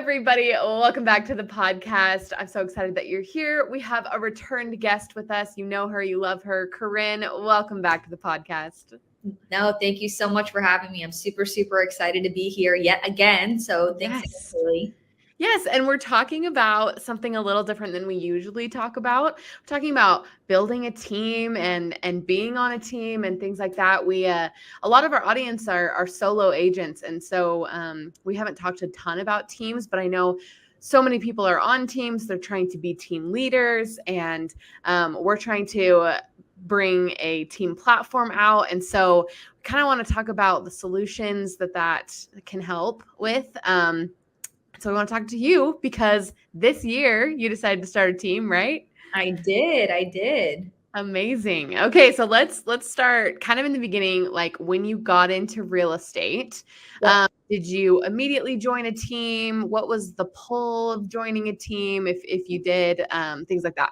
everybody. Welcome back to the podcast. I'm so excited that you're here. We have a returned guest with us. You know her, you love her. Corinne, welcome back to the podcast. No, thank you so much for having me. I'm super, super excited to be here yet again. So thanks, Haley. Yes, and we're talking about something a little different than we usually talk about. We're talking about building a team and being on a team and things like that. We a lot of our audience are solo agents, and so we haven't talked a ton about teams, but I know so many people are on teams. They're trying to be team leaders, and we're trying to bring a team platform out. And so we kind of want to talk about the solutions that can help with. So we want to talk to you because this year you decided to start a team, right? I did. Amazing. Okay, so let's start kind of in the beginning, like when you got into real estate. Yep. Did you immediately join a team? What was the pull of joining a team, if you did, things like that?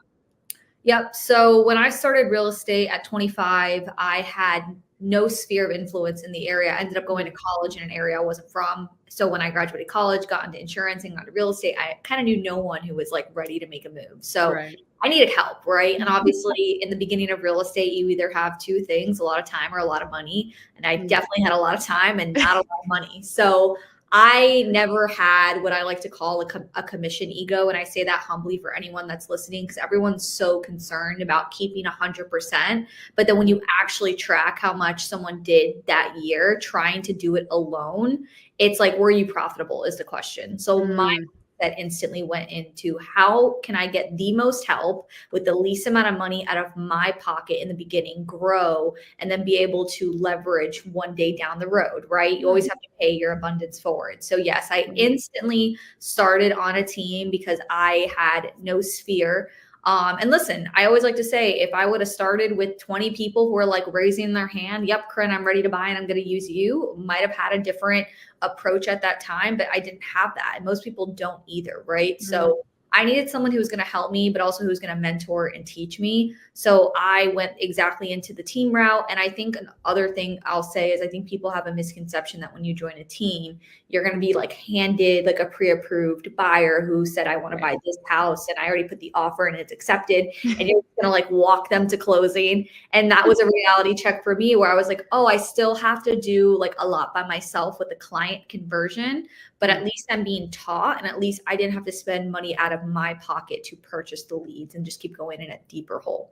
Yep. So when I started real estate at 25, I had no sphere of influence in the area. I ended up going to college in an area I wasn't from. So when I graduated college, got into insurance and got into real estate, I kind of knew no one who was like ready to make a move. So I needed help, right? And obviously in the beginning of real estate, you either have two things, a lot of time or a lot of money. And I definitely had a lot of time and not a lot of money. So I never had what I like to call a commission ego. And I say that humbly for anyone that's listening, because everyone's so concerned about keeping 100%. But then when you actually track how much someone did that year trying to do it alone, it's like, were you profitable is the question. So my that instantly went into how can I get the most help with the least amount of money out of my pocket in the beginning, grow, and then be able to leverage one day down the road, right? You always have to pay your abundance forward. So yes, I instantly started on a team because I had no sphere. And listen, I always like to say, if I would have started with 20 people who are like raising their hand, yep, Corinne, I'm ready to buy and I'm going to use you, might have had a different approach at that time, but I didn't have that. And most people don't either, right? So I needed someone who was going to help me, but also who was going to mentor and teach me. So I went exactly into the team route. And I think another thing I'll say is I think people have a misconception that when you join a team, you're going to be like handed like a pre-approved buyer who said, I want to buy this house and I already put the offer and it's accepted. And you're going to like walk them to closing. And that was a reality check for me where I was like, oh, I still have to do like a lot by myself with the client conversion, but at least I'm being taught and at least I didn't have to spend money out of my pocket to purchase the leads and just keep going in a deeper hole.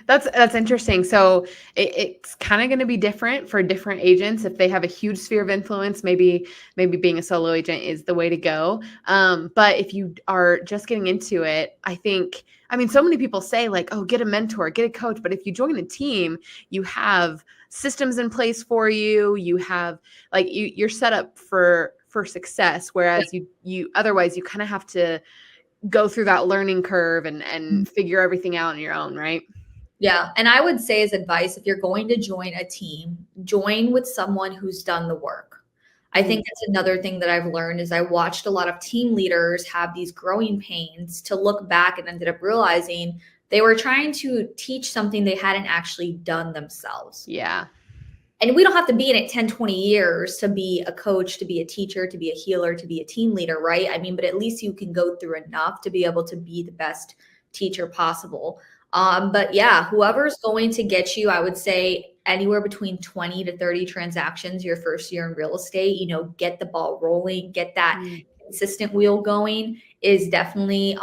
That's interesting. So it's kind of going to be different for different agents. If they have a huge sphere of influence, maybe being a solo agent is the way to go. But if you are just getting into it, I mean, so many people say like, oh, get a mentor, get a coach. But if you join a team, you have systems in place for you. You have like, you're set up for success. Whereas you otherwise you kind of have to go through that learning curve and figure everything out on your own, right? Yeah. And I would say as advice, if you're going to join a team, join with someone who's done the work. I think that's another thing that I've learned is I watched a lot of team leaders have these growing pains to look back and ended up realizing they were trying to teach something they hadn't actually done themselves. Yeah. And we don't have to be in it 10, 20 years to be a coach, to be a teacher, to be a healer, to be a team leader, right? I mean, but at least you can go through enough to be able to be the best teacher possible. But yeah, whoever's going to get you, I would say anywhere between 20 to 30 transactions your first year in real estate, get the ball rolling, get that consistent wheel going is definitely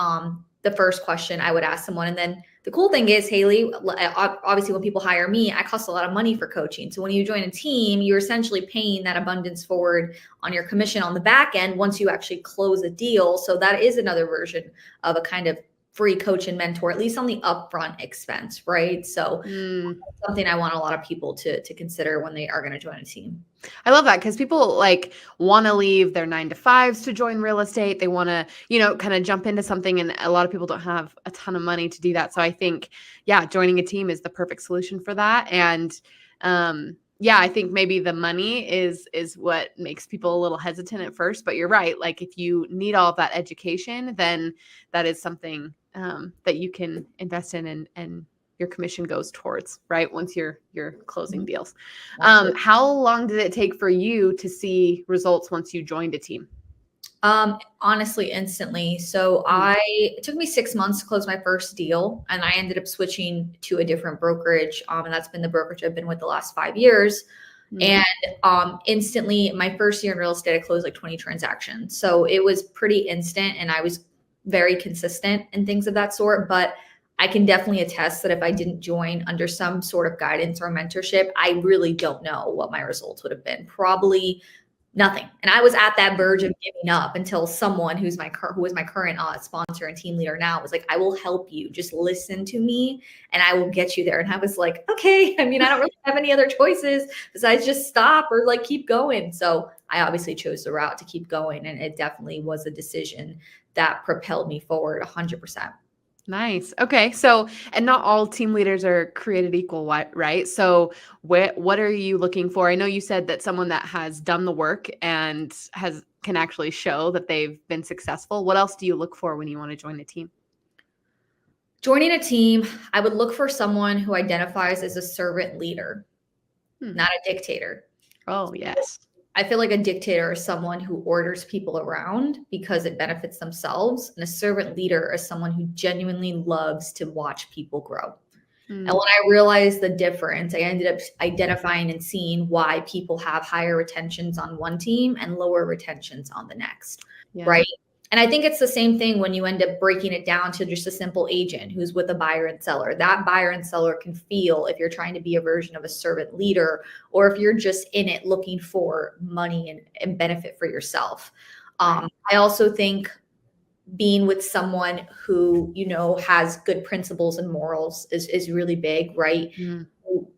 the first question I would ask someone. And then the cool thing is, Haley, obviously when people hire me, I cost a lot of money for coaching. So when you join a team, you're essentially paying that abundance forward on your commission on the back end once you actually close a deal. So that is another version of a kind of free coach and mentor, at least on the upfront expense, right? So something I want a lot of people to consider when they are going to join a team. I love that because people like want to leave their 9-to-5s to join real estate. They want to, kind of jump into something. And a lot of people don't have a ton of money to do that. So I think, joining a team is the perfect solution for that. And I think maybe the money is what makes people a little hesitant at first. But you're right. Like if you need all of that education, then that is something that you can invest in and your commission goes towards, right? Once you're closing deals. How long did it take for you to see results once you joined a team? Honestly, instantly. So it took me 6 months to close my first deal, and I ended up switching to a different brokerage. And that's been the brokerage I've been with the last 5 years. And instantly, my first year in real estate, I closed like 20 transactions. So it was pretty instant, and I was very consistent and things of that sort. But I can definitely attest that if I didn't join under some sort of guidance or mentorship, I really don't know what my results would have been. Probably nothing. And I was at that verge of giving up until someone who is my current sponsor and team leader now was like, I will help you. Just listen to me and I will get you there. And I was like, okay. I mean, I don't really have any other choices besides just stop or like keep going. So I obviously chose the route to keep going. And it definitely was a decision that propelled me forward 100%. Nice. Okay. So, and not all team leaders are created equal, right? So what are you looking for? I know you said that someone that has done the work and can actually show that they've been successful. What else do you look for when you want to join a team? Joining a team, I would look for someone who identifies as a servant leader, not a dictator. Oh, yes. I feel like a dictator is someone who orders people around because it benefits themselves. And a servant leader is someone who genuinely loves to watch people grow. And when I realized the difference, I ended up identifying and seeing why people have higher retentions on one team and lower retentions on the next, right? And I think it's the same thing when you end up breaking it down to just a simple agent who's with a buyer and seller. That buyer and seller can feel if you're trying to be a version of a servant leader or if you're just in it looking for money and benefit for yourself. I also think being with someone who, has good principles and morals is really big, right?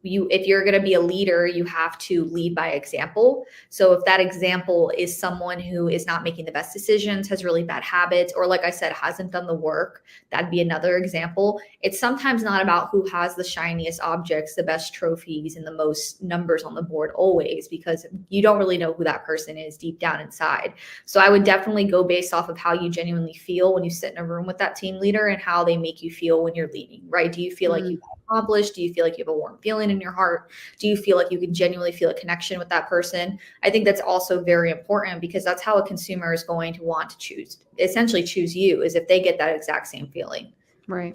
If you're going to be a leader, you have to lead by example. So if that example is someone who is not making the best decisions, has really bad habits, or like I said, hasn't done the work, that'd be another example. It's sometimes not about who has the shiniest objects, the best trophies, and the most numbers on the board always, because you don't really know who that person is deep down inside. So I would definitely go based off of how you genuinely feel when you sit in a room with that team leader and how they make you feel when you're leading, right? Do you feel like you've accomplished? Do you feel like you have a warm feeling in your heart? Do you feel like you can genuinely feel a connection with that person? I think that's also very important because that's how a consumer is going to want to essentially choose you, is if they get that exact same feeling. Right.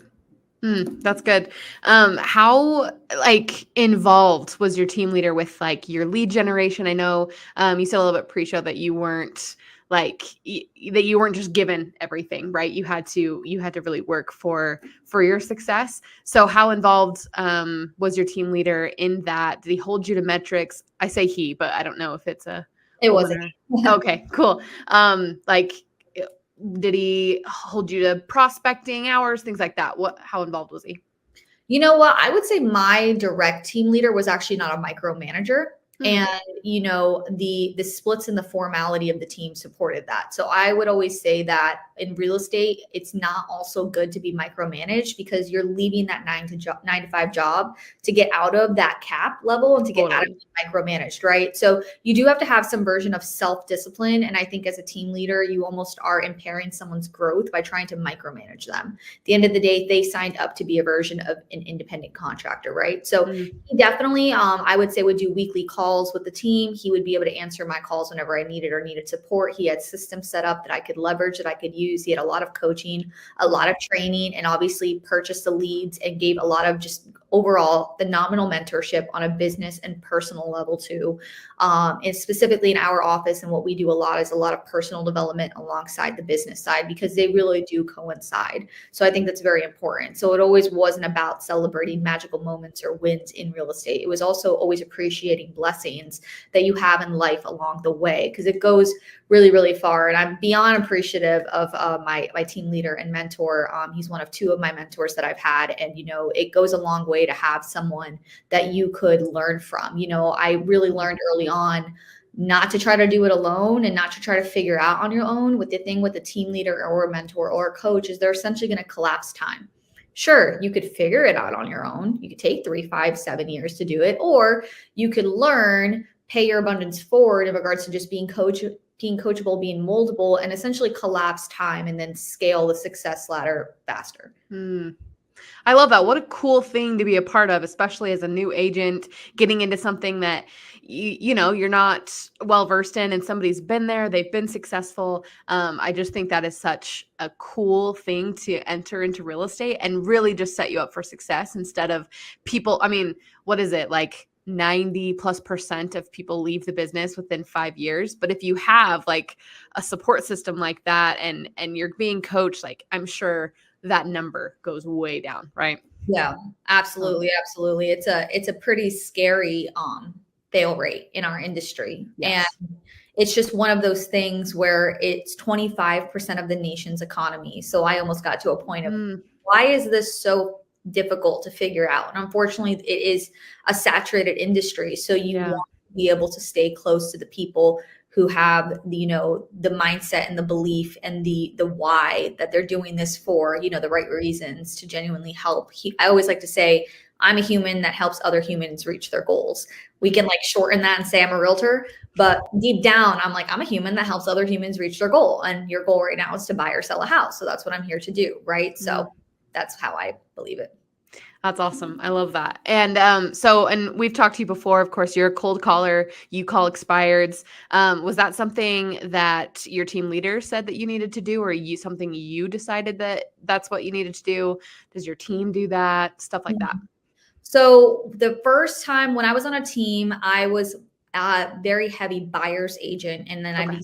That's good. How involved was your team leader with your lead generation? I know you said a little bit pre-show that you weren't just given everything, right? You had to really work for your success. So how involved was your team leader in that? Did he hold you to metrics? I say he, but I don't know if it's it wasn't. Okay, cool. Did he hold you to prospecting hours, things like that? How involved was he? You know what? I would say my direct team leader was actually not a micromanager. And, the splits and the formality of the team supported that. So I would always say that in real estate, it's not also good to be micromanaged because you're leaving that 9 to 5 job to get out of that cap level and to get out of being micromanaged, right? So you do have to have some version of self-discipline. And I think as a team leader, you almost are impairing someone's growth by trying to micromanage them. At the end of the day, they signed up to be a version of an independent contractor, right? So he definitely, I would say, would do weekly calls with the team. He would be able to answer my calls whenever I needed support. He had systems set up that I could leverage, that I could use. He had a lot of coaching, a lot of training, and obviously purchased the leads and gave a lot of just overall phenomenal mentorship on a business and personal level too. And specifically in our office, and what we do a lot is a lot of personal development alongside the business side because they really do coincide. So I think that's very important. So it always wasn't about celebrating magical moments or wins in real estate. It was also always appreciating blessings that you have in life along the way because it goes really, really far. And I'm beyond appreciative of my team leader and mentor. He's one of 2 of my mentors that I've had. And, it goes a long way to have someone that you could learn from. I really learned early on not to try to do it alone and not to try to figure out on your own. With the thing with a team leader or a mentor or a coach is they're essentially going to collapse time. Sure, you could figure it out on your own. You could take 3, 5, 7 years to do it, or you could learn, pay your abundance forward in regards to just being coachable, being moldable, and essentially collapse time and then scale the success ladder faster. I love that. What a cool thing to be a part of, especially as a new agent, getting into something that you're not well versed in, and somebody's been there, they've been successful. I just think that is such a cool thing to enter into real estate and really just set you up for success instead of people. I mean, what is it like? 90+% of people leave the business within 5 years. But if you have like a support system like that and you're being coached, like I'm sure that number goes way down, right? Yeah, absolutely. Absolutely. It's a pretty scary fail rate in our industry. Yes. And it's just one of those things where it's 25% of the nation's economy. So I almost got to a point of why is this so difficult to figure out? And unfortunately, it is a saturated industry. So you want to be able to stay close to the people who have the mindset and the belief and the why that they're doing this for, the right reasons to genuinely help. I always like to say, I'm a human that helps other humans reach their goals. We can like shorten that and say I'm a realtor, but deep down, I'm like, I'm a human that helps other humans reach their goal. And your goal right now is to buy or sell a house. So that's what I'm here to do. Right. So that's how I believe it. That's awesome. I love that. And and we've talked to you before, of course, you're a cold caller, you call expireds. Was that something that your team leader said that you needed to do, or something you decided that that's what you needed to do? Does your team do that? Stuff like that. So the first time when I was on a team, I was a very heavy buyer's agent. And then I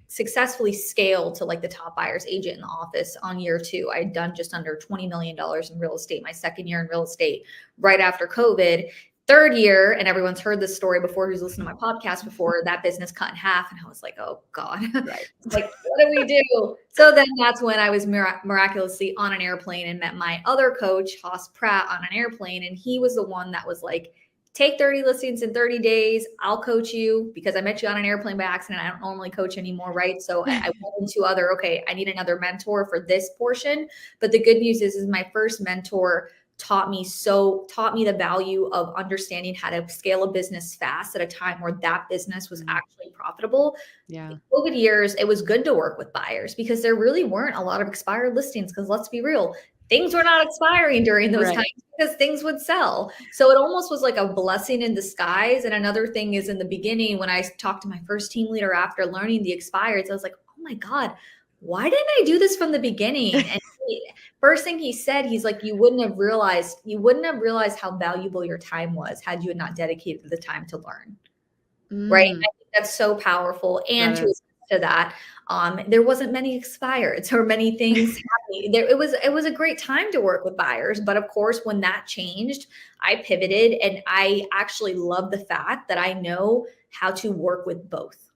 successfully scaled to like the top buyer's agent in the office on year 2. I had done just under $20 million in real estate, my second year in real estate, right after COVID. Third year, and everyone's heard this story before who's listened to my podcast before, that business cut in half. And I was like, oh God, like, what do we do? So then that's when I was miraculously on an airplane and met my other coach, Haas Pratt, on an airplane. And he was the one that was like, take 30 listings in 30 days. I'll coach you, because I met you on an airplane by accident. I don't normally coach anymore, right? So I went into I need another mentor for this portion. But the good news is my first mentor taught me the value of understanding how to scale a business fast at a time where that business was actually profitable. Yeah. In COVID years, it was good to work with buyers because there really weren't a lot of expired listings, because let's be real, things were not expiring during those times because things would sell. So it almost was like a blessing in disguise. And another thing is, in the beginning, when I talked to my first team leader after learning the expireds, I was like, oh my God, why didn't I do this from the beginning? And first thing he said, he's like, you wouldn't have realized how valuable your time was had you not dedicated the time to learn. Right. And I think that's so powerful. And to that, there wasn't many expireds or many things happening. It was a great time to work with buyers. But of course, when that changed, I pivoted, and I actually love the fact that I know how to work with both.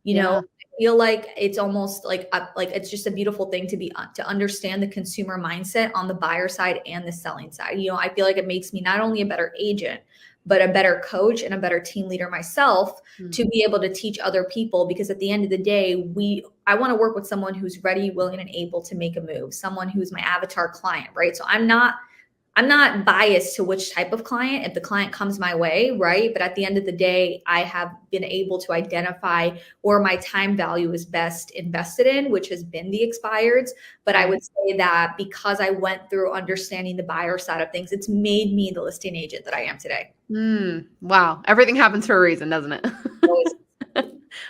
I feel like it's almost like it's just a beautiful thing to understand the consumer mindset on the buyer side and the selling side. I feel like it makes me not only a better agent, but a better coach and a better team leader myself to be able to teach other people. Because at the end of the day, I want to work with someone who's ready, willing, and able to make a move, someone who's my avatar client, right? So I'm not biased to which type of client, if the client comes my way, right? But at the end of the day, I have been able to identify where my time value is best invested in, which has been the expireds. But I would say that because I went through understanding the buyer side of things, it's made me the listing agent that I am today. Wow. Everything happens for a reason, doesn't it?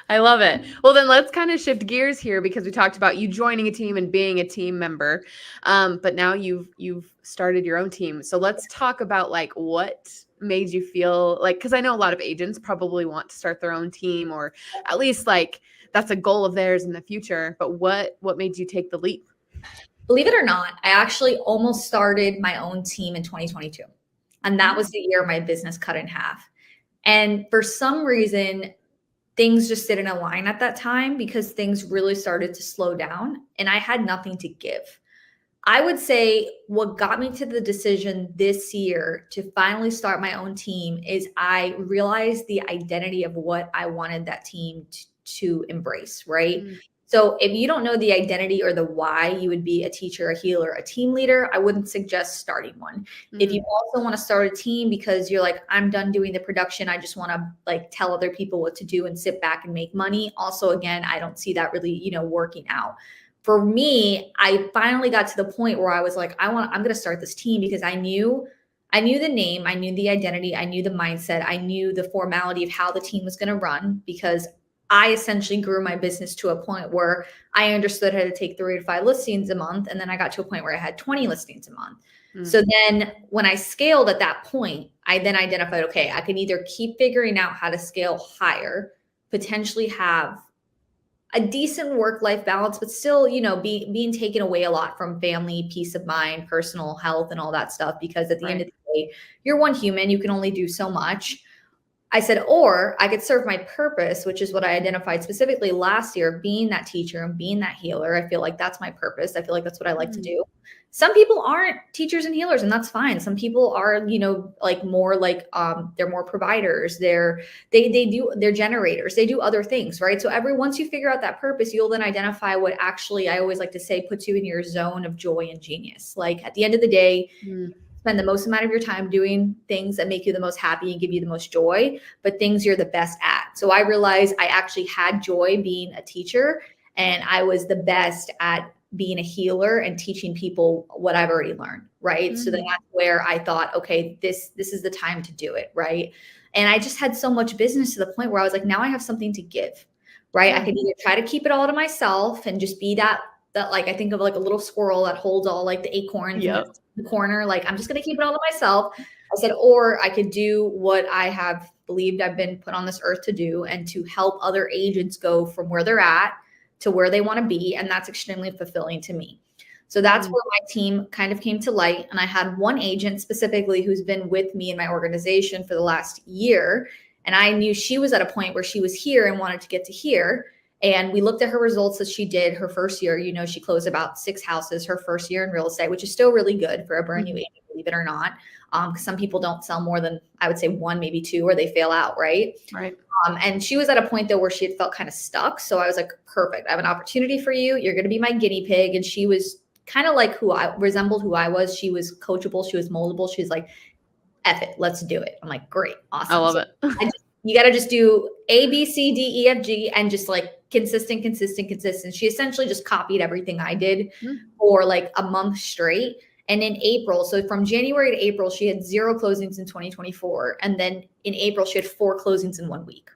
I love it. Well, then let's kind of shift gears here, because we talked about you joining a team and being a team member. But now you've started your own team. So let's talk about like what made you feel like, because I know a lot of agents probably want to start their own team, or at least like that's a goal of theirs in the future. But what made you take the leap? Believe it or not, I actually almost started my own team in 2022. And that was the year my business cut in half. And for some reason, things just didn't align at that time, because things really started to slow down and I had nothing to give. I would say what got me to the decision this year to finally start my own team is I realized the identity of what I wanted that team to embrace, right? So if you don't know the identity or the why you would be a teacher, a healer, a team leader, I wouldn't suggest starting one. If you also want to start a team because you're like, I'm done doing the production, I just want to like tell other people what to do and sit back and make money. Also, again, I don't see that really, working out. for me, I finally got to the point where I was like, I'm going to start this team, because I knew the name, I knew the identity, I knew the mindset, I knew the formality of how the team was going to run, because I essentially grew my business to a point where I understood how to take 3 to 5 listings a month. And then I got to a point where I had 20 listings a month. So then when I scaled at that point, I then identified, okay, I can either keep figuring out how to scale higher, potentially have a decent work-life balance, but still, being taken away a lot from family, peace of mind, personal health, and all that stuff. Because at the end of the day, you're one human, you can only do so much. I said, or I could serve my purpose, which is what I identified specifically last year, being that teacher and being that healer. I feel like that's my purpose. I feel like that's what I like to do. Some people aren't teachers and healers, and that's fine. Some people are, more like, they're more providers. They're generators. They do other things, right? So once you figure out that purpose, you'll then identify what actually, I always like to say, puts you in your zone of joy and genius. Like at the end of the day, spend the most amount of your time doing things that make you the most happy and give you the most joy, but things you're the best at. So I realized I actually had joy being a teacher, and I was the best at being a healer and teaching people what I've already learned, right? So then that's where I thought, okay, this is the time to do it, right? And I just had so much business to the point where I was like, now I have something to give, right? I could either try to keep it all to myself and just be that like, I think of like a little squirrel that holds all like the acorns in the corner. Like, I'm just going to keep it all to myself. I said, or I could do what I have believed I've been put on this earth to do, and to help other agents go from where they're at to where they want to be. And that's extremely fulfilling to me. So that's where my team kind of came to light. And I had one agent specifically who's been with me in my organization for the last year. And I knew she was at a point where she was here and wanted to get to here. And we looked at her results that she did her first year. She closed about 6 houses her first year in real estate, which is still really good for a brand new agent, believe it or not. Because some people don't sell more than, I would say, 1, maybe 2, or they fail out, right? Right. And she was at a point though where she had felt kind of stuck. So I was like, perfect. I have an opportunity for you. You're going to be my guinea pig. And she was kind of like resembled who I was. She was coachable. She was moldable. She was like, F it, let's do it. I'm like, great. Awesome. I love it. You got to just do A, B, C, D, E, F, G, and just like consistent. She essentially just copied everything I did for like a month straight. And in April, so from January to April, she had 0 closings in 2024. And then in April, she had 4 closings in 1 week,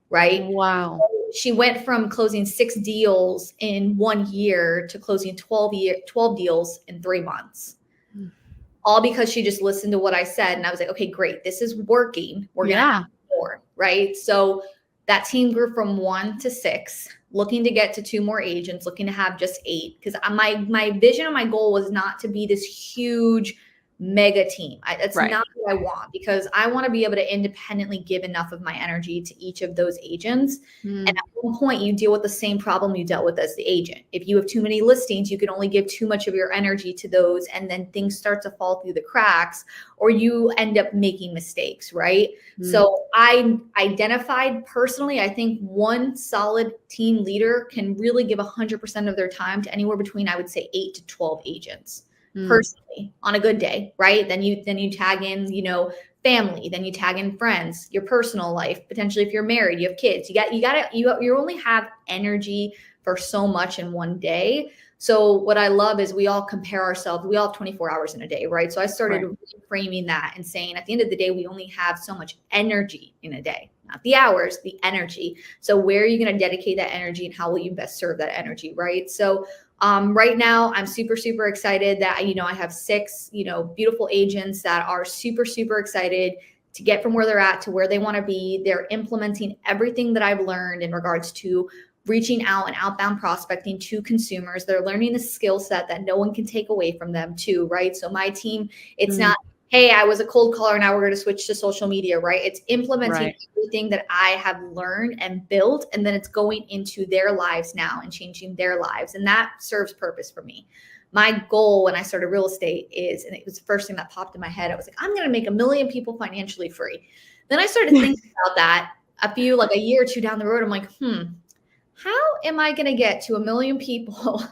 right? Wow. So she went from closing 6 deals in 1 year to closing 12 deals in 3 months. All because she just listened to what I said. And I was like, okay, great. This is working. We're going to have more, right? So that team grew from 1 to 6, looking to get to 2 more agents, looking to have just 8. Because my vision and my goal was not to be this huge mega team. That's not what I want, because I want to be able to independently give enough of my energy to each of those agents. And at one point you deal with the same problem you dealt with as the agent. If you have too many listings, you can only give too much of your energy to those, and then things start to fall through the cracks, or you end up making mistakes, right? So I identified personally, I think one solid team leader can really give 100% of their time to anywhere between, I would say, 8 to 12 agents. Personally, on a good day, right? Then you tag in, family, then you tag in friends, your personal life, potentially if you're married, you have kids, you only have energy for so much in one day. So what I love is we all compare ourselves. We all have 24 hours in a day, right? So I started reframing that and saying, at the end of the day, we only have so much energy in a day, not the hours, the energy. So where are you going to dedicate that energy, and how will you best serve that energy, right? So right now, I'm super, super excited that, I have 6, beautiful agents that are super, super excited to get from where they're at to where they want to be. They're implementing everything that I've learned in regards to reaching out and outbound prospecting to consumers. They're learning the skill set that no one can take away from them too, right? So my team, it's not, hey, I was a cold caller, now we're going to switch to social media, right? It's implementing everything that I have learned and built, and then it's going into their lives now and changing their lives. And that serves purpose for me. My goal when I started real estate is, and it was the first thing that popped in my head, I was like, I'm going to make 1 million people financially free. Then I started thinking about that a year or 2 down the road. I'm like, how am I going to get to 1 million people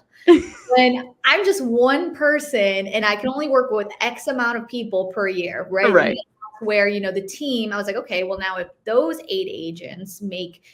when I'm just one person and I can only work with X amount of people per year, right? Where, the team, I was like, okay, well now if those 8 agents make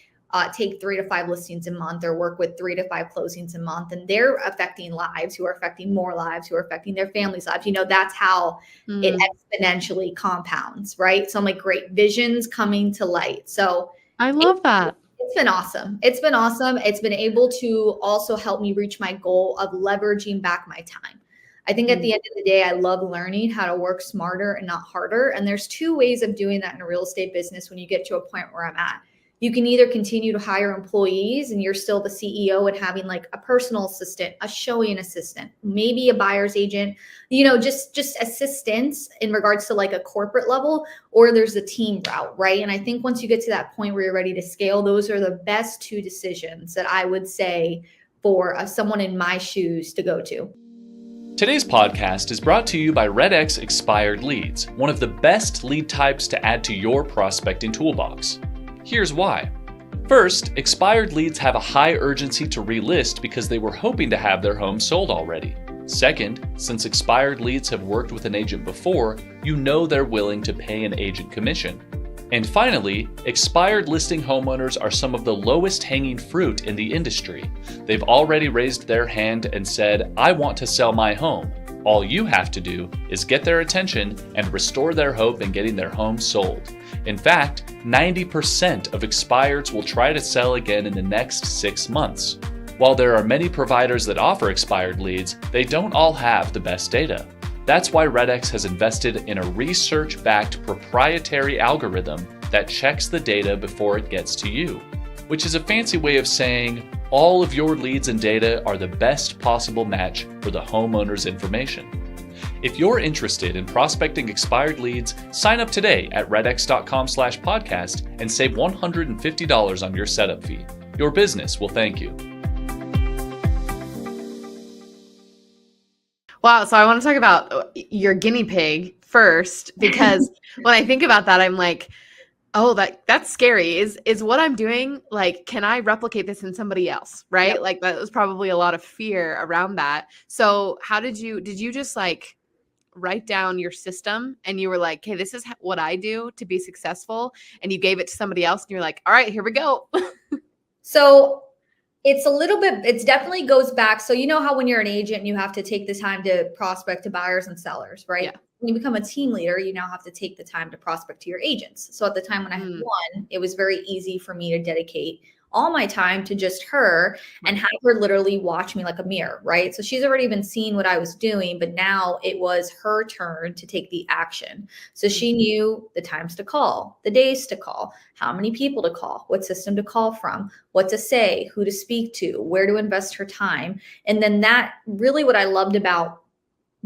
take 3 to 5 listings a month or work with 3 to 5 closings a month, and they're affecting lives who are affecting more lives who are affecting their families' lives. That's how it exponentially compounds, right? So I'm like, great, visions coming to light. So I love that. It's been awesome. It's been awesome. It's been able to also help me reach my goal of leveraging back my time. I think at the end of the day, I love learning how to work smarter and not harder. And there's 2 ways of doing that in a real estate business when you get to a point where I'm at. You can either continue to hire employees and you're still the CEO and having like a personal assistant, a showing assistant, maybe a buyer's agent, just assistance in regards to like a corporate level, or there's a team route, right? And I think once you get to that point where you're ready to scale, those are the best 2 decisions that I would say for someone in my shoes to go to. Today's podcast is brought to you by REDX Expired Leads, one of the best lead types to add to your prospecting toolbox. Here's why. First, expired leads have a high urgency to relist because they were hoping to have their home sold already. Second, since expired leads have worked with an agent before, you know they're willing to pay an agent commission. And finally, expired listing homeowners are some of the lowest hanging fruit in the industry. They've already raised their hand and said, I want to sell my home. All you have to do is get their attention and restore their hope in getting their home sold. In fact, 90% of expireds will try to sell again in the next 6 months. While there are many providers that offer expired leads, they don't all have the best data. That's why REDX has invested in a research-backed proprietary algorithm that checks the data before it gets to you, which is a fancy way of saying all of your leads and data are the best possible match for the homeowner's information. If you're interested in prospecting expired leads, sign up today at redx.com/podcast and save $150 on your setup fee. Your business will thank you. Wow. So I want to talk about your guinea pig first, because when I think about that, I'm like, oh, that's scary. Is what I'm doing, like, can I replicate this in somebody else? Right. Yep. Like that was probably a lot of fear around that. So how did you just like write down your system and you were like, hey, this is what I do to be successful. And you gave it to somebody else and you're like, all right, here we go. So it definitely goes back. So you know how when you're an agent, you have to take the time to prospect to buyers and sellers, right? Yeah. When you become a team leader, you now have to take the time to prospect to your agents. So at the time when I had one, it was very easy for me to dedicate all my time to just her and have her literally watch me like a mirror, right? So she's already been seeing what I was doing, but now it was her turn to take the action. So she knew the times to call, the days to call, how many people to call, what system to call from, what to say, who to speak to, where to invest her time. And then that really what I loved about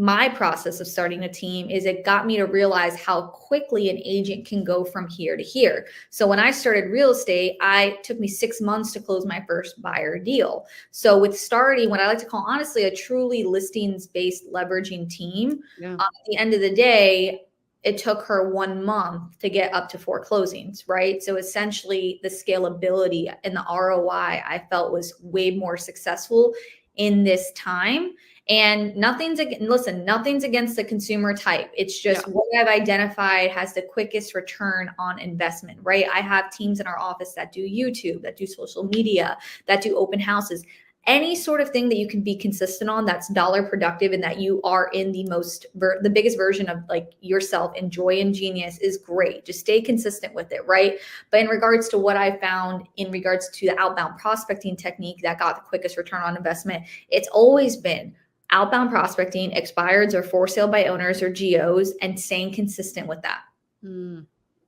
my process of starting a team is it got me to realize how quickly an agent can go from here to here. So when I started real estate, it took me 6 months to close my first buyer deal. So with starting what I like to call honestly a truly listings-based leveraging team, at the end of the day, it took her 1 month to get up to 4 closings, right? So essentially the scalability and the ROI I felt was way more successful in this time. And nothing's against the consumer type. It's just what I've identified has the quickest return on investment, right? I have teams in our office that do YouTube, that do social media, that do open houses. Any sort of thing that you can be consistent on that's dollar productive and that you are in the biggest version of like yourself and joy and genius is great. Just stay consistent with it, right? But in regards to what I found in regards to the outbound prospecting technique that got the quickest return on investment, it's always been outbound prospecting, expireds or for sale by owners or GOs, and staying consistent with that.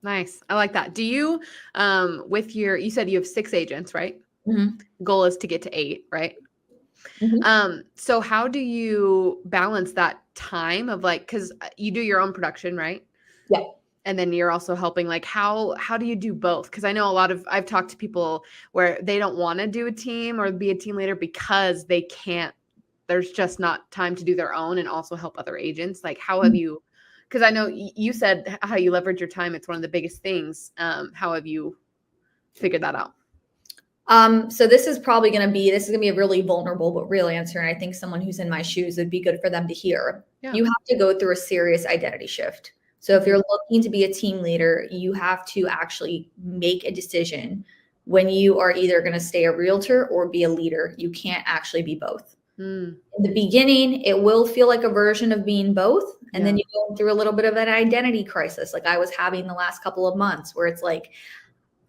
Nice. I like that. Do you, you said you have 6 agents, right? Mm-hmm. Goal is to get to 8, right? Mm-hmm. So how do you balance that time of like, cause you do your own production, right? Yeah. And then you're also helping, like, how do you do both? Cause I know I've talked to people where they don't want to do a team or be a team leader because they can't, there's just not time to do their own and also help other agents. Like, how have you, because I know you said how you leverage your time. It's one of the biggest things. How have you figured that out? So this is going to be a really vulnerable but real answer. And I think someone who's in my shoes would be good for them to hear. Yeah. You have to go through a serious identity shift. So if you're looking to be a team leader, you have to actually make a decision when you are either going to stay a realtor or be a leader. You can't actually be both. In the beginning, it will feel like a version of being both. And then you go through a little bit of an identity crisis, like I was having the last couple of months, where it's like,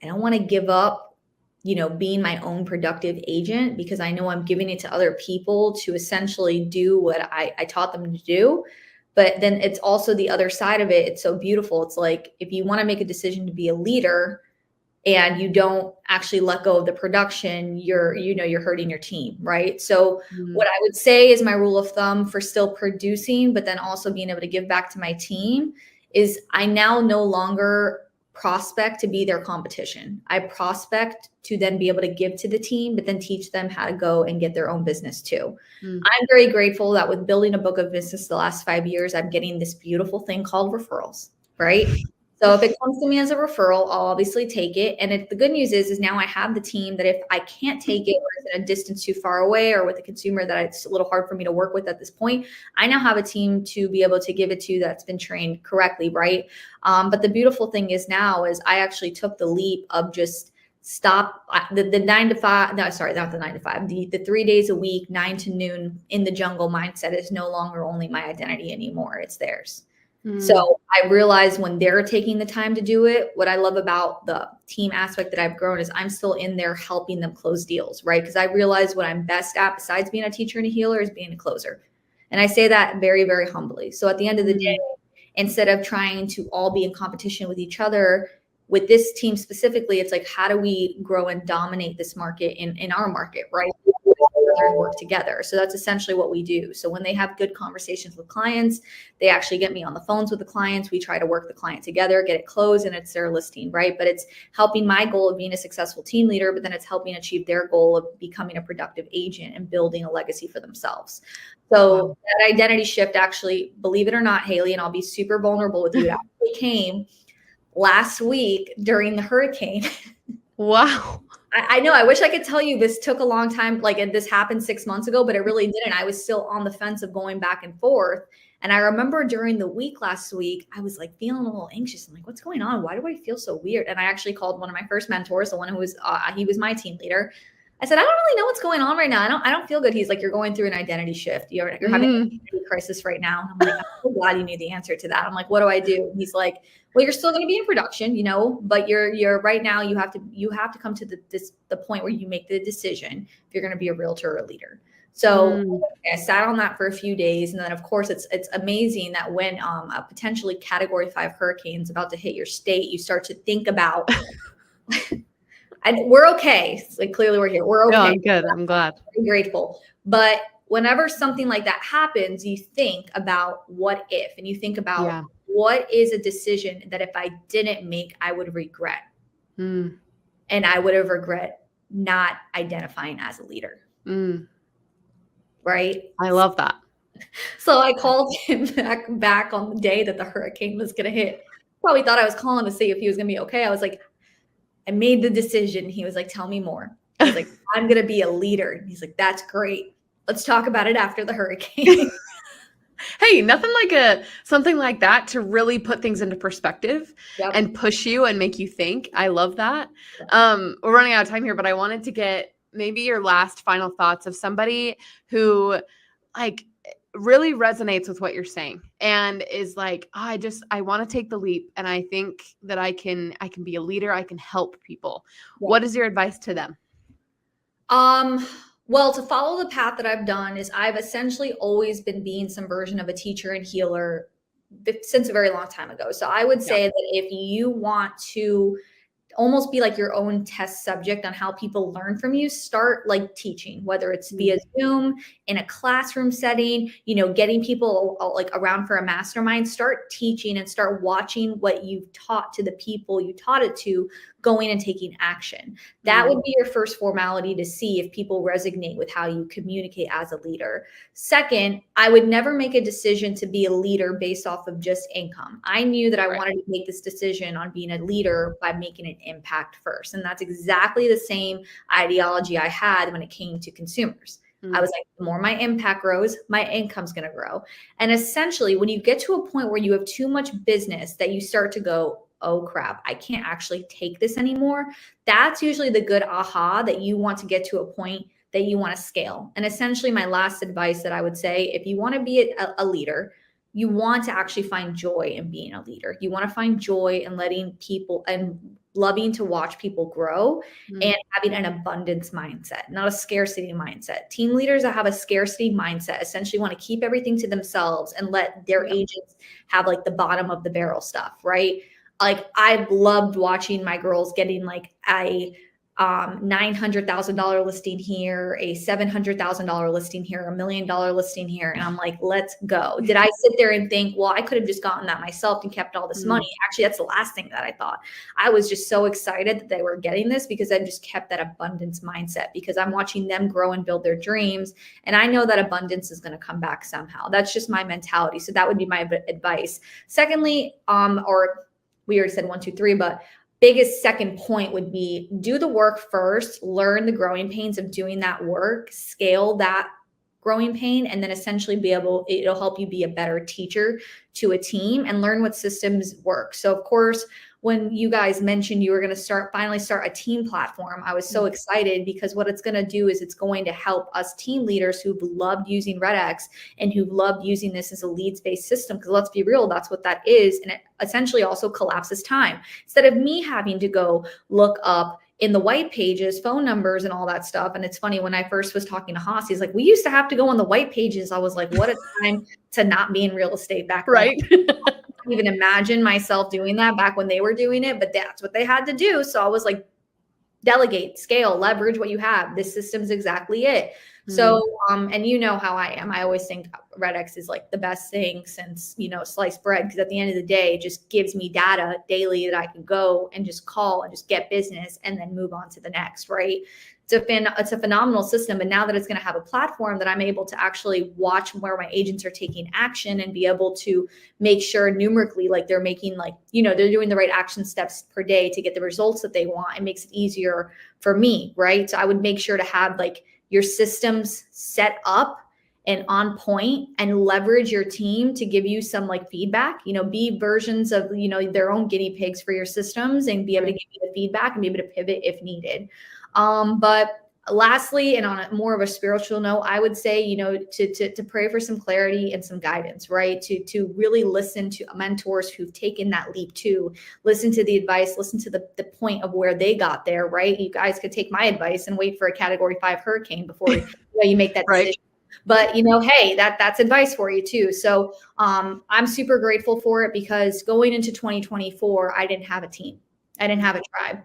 I don't want to give up, being my own productive agent, because I know I'm giving it to other people to essentially do what I taught them to do. But then it's also the other side of it. It's so beautiful. It's like, if you want to make a decision to be a leader and you don't actually let go of the production, you're hurting your team, right? So what I would say is my rule of thumb for still producing, but then also being able to give back to my team, is I now no longer prospect to be their competition. I prospect to then be able to give to the team, but then teach them how to go and get their own business too. I'm very grateful that with building a book of business the last 5 years, I'm getting this beautiful thing called referrals, right? So if it comes to me as a referral, I'll obviously take it. And the good news is now I have the team that if I can't take it, or it's in a distance too far away, or with a consumer that it's a little hard for me to work with at this point, I now have a team to be able to give it to that's been trained correctly, right? But the beautiful thing is now is I actually took the leap of just stop the 9 to 5. No, sorry, not the 9 to 5. The 3 days a week, 9 to noon in the jungle mindset is no longer only my identity anymore. It's theirs. So I realize when they're taking the time to do it, what I love about the team aspect that I've grown is I'm still in there helping them close deals, right? Because I realize what I'm best at besides being a teacher and a healer is being a closer. And I say that very, very humbly. So at the end of the day, instead of trying to all be in competition with each other, with this team specifically, it's like, how do we grow and dominate this market in our market, right? And work together. So that's essentially what we do. So when they have good conversations with clients, they actually get me on the phones with the clients. We try to work the client together, get it closed, and it's their listing, right? But it's helping my goal of being a successful team leader, but then it's helping achieve their goal of becoming a productive agent and building a legacy for themselves. So that identity shift actually, believe it or not, Haley, and I'll be super vulnerable with you, it actually came last week during the hurricane. Wow. I know. I wish I could tell you this took a long time. Like this happened 6 months ago, but it really didn't. I was still on the fence of going back and forth. And I remember during the week last week, I was like feeling a little anxious. I'm like, what's going on? Why do I feel so weird? And I actually called one of my first mentors, the one who was, he was my team leader. I said, I don't really know what's going on right now. I don't feel good. He's like, you're going through an identity shift. You're having an identity crisis right now. And I'm like, I'm so glad you knew the answer to that. I'm like, what do I do? And he's like, well, you're still going to be in production, but you're right now, you have to come to the point where you make the decision if you're going to be a realtor or a leader. So I sat on that for a few days. And then of course it's amazing that when a potentially Category 5 hurricane is about to hit your state, you start to think about, and we're okay. It's like, clearly we're here. We're okay. No, I'm good. I'm glad. I'm grateful. But whenever something like that happens, you think about what if, and you think about what is a decision that if I didn't make, I would regret. And I would have regret not identifying as a leader. Right? I love that. So I called him back on the day that the hurricane was going to hit. Probably thought I was calling to see if he was going to be okay. I was like, I made the decision. He was like, tell me more. I was like, I'm going to be a leader. And he's like, that's great. Let's talk about it after the hurricane. Hey, nothing like something like that to really put things into perspective and push you and make you think. I love that. We're running out of time here, but I wanted to get maybe your last final thoughts of somebody who like really resonates with what you're saying and is like, oh, I want to take the leap. And I think that I can be a leader. I can help people. Yeah. What is your advice to them? Well, to follow the path that I've done is I've essentially always been being some version of a teacher and healer since a very long time ago. So I would say that if you want to almost be like your own test subject on how people learn from you, start like teaching, whether it's via Zoom, in a classroom setting, getting people like around for a mastermind, start teaching and start watching what you've taught to the people you taught it to, going and taking action. That would be your first formality to see if people resonate with how you communicate as a leader. Second, I would never make a decision to be a leader based off of just income. I knew that I wanted to make this decision on being a leader by making an impact first. And that's exactly the same ideology I had when it came to consumers. I was like, the more my impact grows, my income's going to grow. And essentially, when you get to a point where you have too much business that you start to go, oh crap, I can't actually take this anymore. That's usually the good aha that you want to get to a point that you want to scale. And essentially my last advice that I would say, if you want to be a leader, you want to actually find joy in being a leader. You want to find joy in letting people and loving to watch people grow and having an abundance mindset, not a scarcity mindset. Team leaders that have a scarcity mindset essentially want to keep everything to themselves and let their agents have like the bottom of the barrel stuff, right? Like I loved watching my girls getting like a $900,000 listing here, a $700,000 listing here, $1 million listing here. And I'm like, let's go. Did I sit there and think, well, I could have just gotten that myself and kept all this money? Actually, that's the last thing that I thought. I was just so excited that they were getting this because I just kept that abundance mindset because I'm watching them grow and build their dreams. And I know that abundance is going to come back somehow. That's just my mentality. So that would be my advice. Secondly, or we already said 1, 2, 3, but biggest second point would be do the work first, learn the growing pains of doing that work, scale that growing pain, and then essentially it'll help you be a better teacher to a team and learn what systems work. So of course, when you guys mentioned you were going to finally start a team platform, I was so excited because what it's going to do is it's going to help us team leaders who've loved using REDX and who've loved using this as a leads-based system. Because let's be real, that's what that is. And it essentially also collapses time. Instead of me having to go look up in the white pages, phone numbers and all that stuff. And it's funny, when I first was talking to Haas, he's like, we used to have to go on the white pages. I was like, what a time to not be in real estate back then. Right. I can't even imagine myself doing that back when they were doing it, but that's what they had to do. So I was like, delegate, scale, leverage what you have. This system's exactly it. So, and you know how I am. I always think REDX is like the best thing since, sliced bread, because at the end of the day, it just gives me data daily that I can go and just call and just get business and then move on to the next, right? It's a phenomenal system. And now that it's going to have a platform that I'm able to actually watch where my agents are taking action and be able to make sure numerically, like they're making they're doing the right action steps per day to get the results that they want. It makes it easier for me, right? So I would make sure to have like your systems set up and on point and leverage your team to give you some like feedback, be versions of, their own guinea pigs for your systems and be able to give you the feedback and be able to pivot if needed. But lastly, and on a more of a spiritual note, I would say, to pray for some clarity and some guidance, right? To really listen to mentors who've taken that leap too, listen to the advice, listen to the point of where they got there, right? You guys could take my advice and wait for a Category 5 hurricane before you make that decision. Right. But, hey, that's advice for you too. So I'm super grateful for it because going into 2024, I didn't have a team. I didn't have a tribe.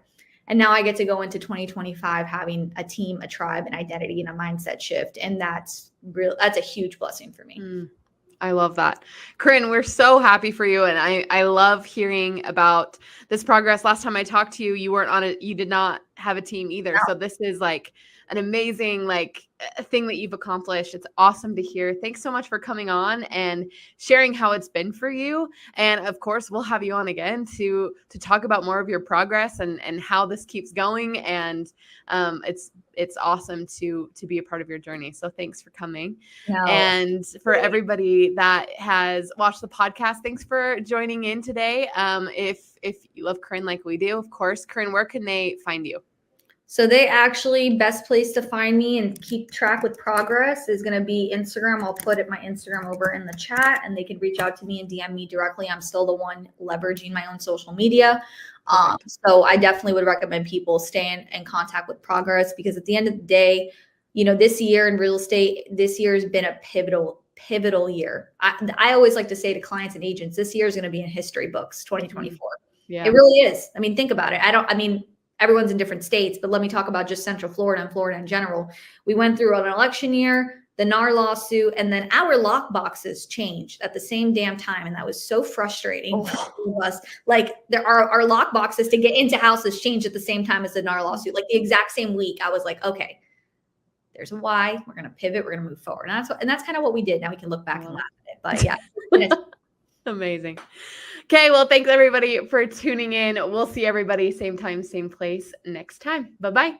And now I get to go into 2025 having a team, a tribe, an identity, and a mindset shift. And that's a huge blessing for me. I love that. Corinne, we're so happy for you. And I love hearing about this progress. Last time I talked to you, you did not have a team either. No. So this is like an amazing thing that you've accomplished. It's awesome to hear. Thanks so much for coming on and sharing how it's been for you. And of course, we'll have you on again to talk about more of your progress and how this keeps going. And it's awesome to be a part of your journey. So thanks for coming. No. And for everybody that has watched the podcast, thanks for joining in today. If you love Corinne like we do, of course, Corinne, where can they find you? So they actually, best place to find me and keep track with progress is going to be Instagram. I'll put my Instagram over in the chat and they can reach out to me and DM me directly. I'm still the one leveraging my own social media. So I definitely would recommend people stay in contact with progress because at the end of the day, this year in real estate, this year has been a pivotal year. I always like to say to clients and agents, this year is going to be in history books, 2024. Yeah. It really is. I mean, think about it. Everyone's in different states, but let me talk about just Central Florida and Florida in general. We went through an election year, the NAR lawsuit, and then our lock boxes changed at the same damn time. And that was so frustrating for us. Our lock boxes to get into houses changed at the same time as the NAR lawsuit, like the exact same week. I was like, okay, there's a why. We're going to pivot. We're going to move forward. And that's kind of what we did. Now we can look back and laugh at it. But yeah. Amazing. Okay, well, thanks everybody for tuning in. We'll see everybody same time, same place next time. Bye-bye.